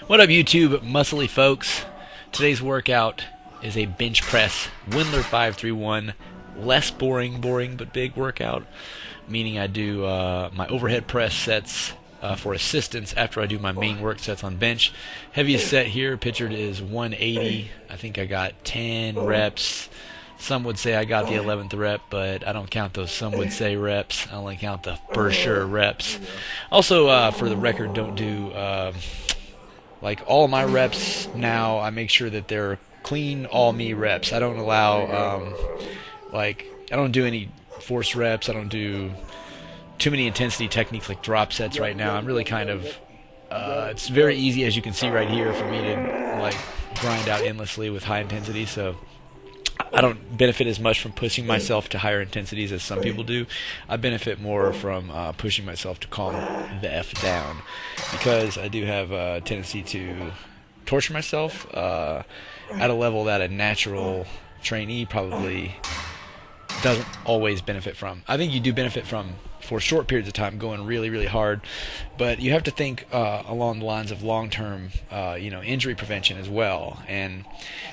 What up, YouTube muscly folks? Today's workout is a bench press Windler 531. Less boring but big workout. Meaning I do my overhead press sets for assistance after I do my main work sets on bench. Heaviest set here pictured is 180. I think I got 10 reps. Some would say I got the 11th rep, but I don't count those some would say reps. I only count the for sure reps. Also, for the record, don't do like all of my reps now. I make sure that they're clean all me reps. I don't allow I don't do any force reps. I don't do too many intensity techniques like drop sets right now. I'm really kind of it's very easy, as you can see right here, for me to like grind out endlessly with high intensity. So I don't benefit as much from pushing myself to higher intensities as some people do. I benefit more from pushing myself to calm the F down, because I do have a tendency to torture myself at a level that a natural trainee probably doesn't always benefit from. I think you do benefit from, for short periods of time, going really hard, but you have to think along the lines of long-term injury prevention as well. And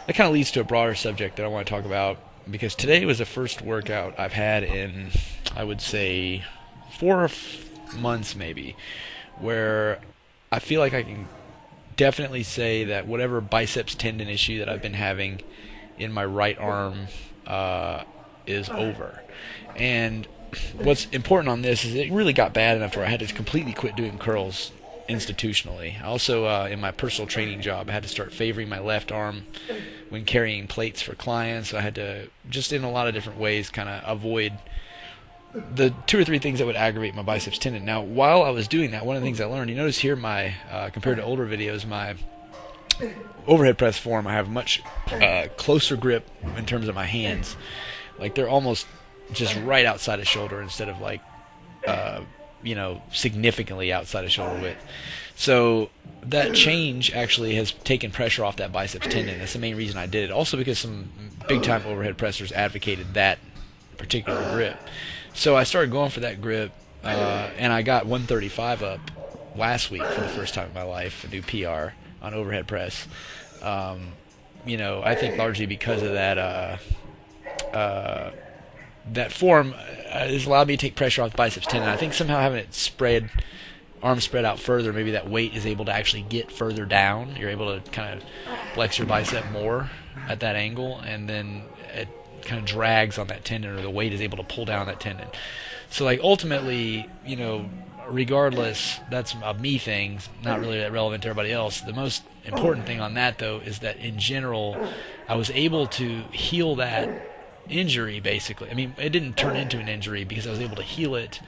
that kind of leads to a broader subject that I want to talk about, because today was the first workout I've had in, I would say, 4 months maybe, where I feel like I can definitely say that whatever biceps tendon issue that I've been having in my right arm is over. And what's important on this is it really got bad enough where I had to completely quit doing curls institutionally. Also, in my personal training job, I had to start favoring my left arm when carrying plates for clients. I had to, just in a lot of different ways, kind of avoid the 2 or 3 things that would aggravate my biceps tendon. Now, while I was doing that, one of the things I learned, you notice here my, compared to older videos, my overhead press form, I have much closer grip in terms of my hands. Like, they're almost just right outside of shoulder instead of like significantly outside of shoulder width. So that change actually has taken pressure off that biceps tendon. That's the main reason I did it. Also because some big time overhead pressers advocated that particular grip. So I started going for that grip, and I got 135 up last week for the first time in my life, a new PR on overhead press. I think largely because of that that form has allowed me to take pressure off the biceps tendon. I think somehow having it arms spread out further, maybe that weight is able to actually get further down. You're able to kind of flex your bicep more at that angle, and then it kind of drags on that tendon, or the weight is able to pull down that tendon. So like ultimately, regardless, that's a me thing, not really that relevant to everybody else. The most important thing on that, though, is that in general, I was able to heal that injury, basically. I mean, it didn't turn into an injury because I was able to heal it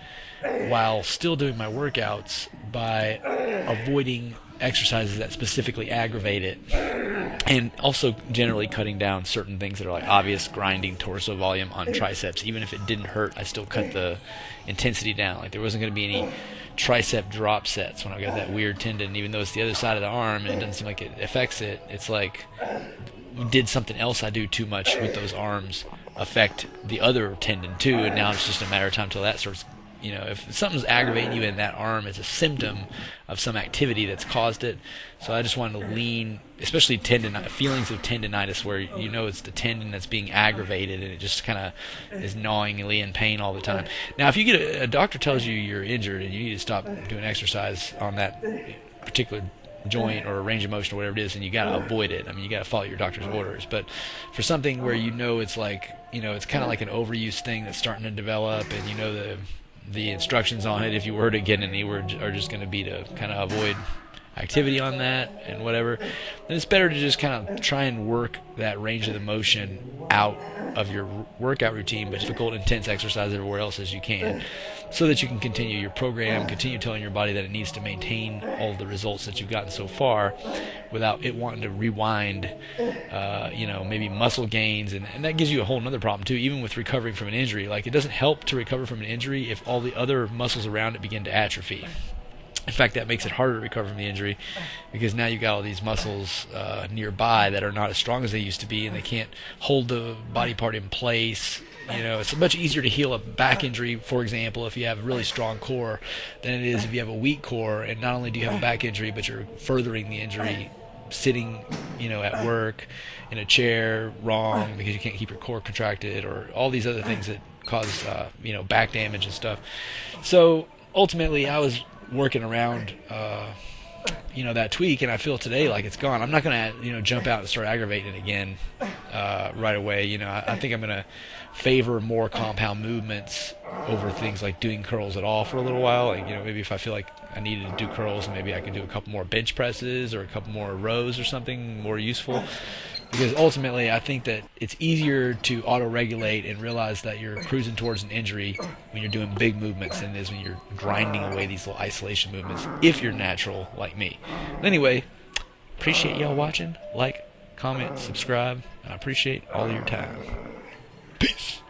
while still doing my workouts by avoiding exercises that specifically aggravate it, and also generally cutting down certain things that are like obvious grinding torso volume on triceps. Even if it didn't hurt, I still cut the intensity down. Like, there wasn't going to be any tricep drop sets when I got that weird tendon, even though it's the other side of the arm and it doesn't seem like it affects it. It's like, did something else I do too much with those arms affect the other tendon too, and now it's just a matter of time till that starts. If something's aggravating you in that arm, it's a symptom of some activity that's caused it. So I just wanted to lean, especially feelings of tendinitis, where it's the tendon that's being aggravated and it just kind of is gnawingly in pain all the time. Now, if you get a doctor tells you you're injured and you need to stop doing exercise on that particular joint or range of motion or whatever it is, and you got to avoid it. I mean, you got to follow your doctor's orders. But for something where it's like, it's kind of like an overuse thing that's starting to develop, and the instructions on it, if you were to get any, are just going to be to kind of avoid activity on that and whatever, then it's better to just kind of try and work that range of the motion out of your workout routine, but difficult, intense exercise everywhere else as you can, so that you can continue your program, continue telling your body that it needs to maintain all of the results that you've gotten so far without it wanting to rewind, maybe muscle gains, and that gives you a whole other problem too, even with recovering from an injury. Like, it doesn't help to recover from an injury if all the other muscles around it begin to atrophy. In fact, that makes it harder to recover from the injury because now you've got all these muscles nearby that are not as strong as they used to be, and they can't hold the body part in place. It's much easier to heal a back injury, for example, if you have a really strong core than it is if you have a weak core. And not only do you have a back injury, but you're furthering the injury sitting, at work in a chair wrong because you can't keep your core contracted, or all these other things that cause, back damage and stuff. So ultimately, I was working around that tweak, and I feel today like it's gone. I'm not gonna jump out and start aggravating it again right away. I think I'm gonna favor more compound movements over things like doing curls at all for a little while. Like, maybe if I feel like I needed to do curls, maybe I could do a couple more bench presses or a couple more rows or something more useful. Because ultimately, I think that it's easier to auto-regulate and realize that you're cruising towards an injury when you're doing big movements than it is when you're grinding away these little isolation movements, if you're natural like me. Anyway, appreciate y'all watching. Like, comment, subscribe, and I appreciate all of your time. Peace.